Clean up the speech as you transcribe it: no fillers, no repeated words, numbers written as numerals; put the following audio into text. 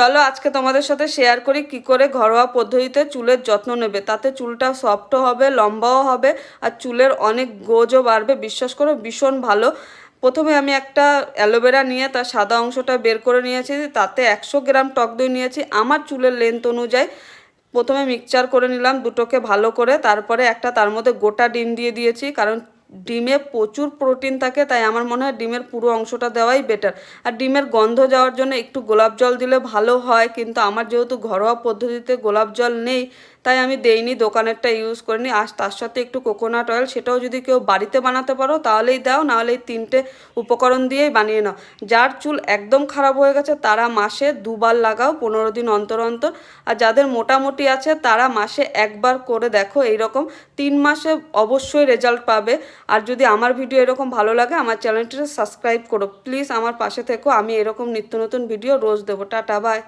চলো আজকে তোমাদের সাথে শেয়ার করি কি করে ঘরোয়া পদ্ধতিতে চুলের যত্ন নেবে, তাতে চুলটা সফটও হবে, লম্বাও হবে, আর চুলের অনেক গোজও বাড়বে। বিশ্বাস করো ভীষণ ভালো। প্রথমে আমি একটা অ্যালোভেরা নিয়ে তার সাদা অংশটা বের করে নিয়েছি, তাতে 100 গ্রাম টক দই নিয়েছি আমার চুলের লেন্থ অনুযায়ী। প্রথমে মিক্সচার করে নিলাম দুটোকে ভালো করে, তারপরে একটা তার মধ্যে গোটা ডিম দিয়ে দিয়েছি, কারণ ডিমে প্রচুর প্রোটিন থাকে, তাই আমার মনে হয় ডিমের পুরো অংশটা দেওয়াই বেটার। আর ডিমের গন্ধ যাওয়ার জন্য একটু গোলাপ জল দিলে ভালো হয়, কিন্তু আমার যেহেতু ঘরোয়া পদ্ধতিতে গোলাপ জল নেই তাই আমি দেইনি, দোকানেরটা ইউজ করিনি। আর তার সাথে একটু কোকোনাট অয়েল, সেটাও যদি কেউ বাড়িতে বানাতে পারো তাহলেই দাও, নাহলে এই 3টে উপকরণ দিয়েই বানিয়ে নাও। যার চুল একদম খারাপ হয়ে গেছে তারা মাসে 2বার লাগাও, 15 দিন অন্তর অন্তর। আর যাদের মোটামুটি আছে তারা মাসে 1বার করে দেখো, এইরকম 3 মাসে অবশ্যই রেজাল্ট পাবে। আর যদি আমার ভিডিও এরকম ভালো লাগে আমার চ্যানেলটিকে সাবস্ক্রাইব করো প্লিজ, আমার পাশে থেকো, আমি এরকম নিত্য নতুন ভিডিও রোজ দেবো। Ta-ta, by.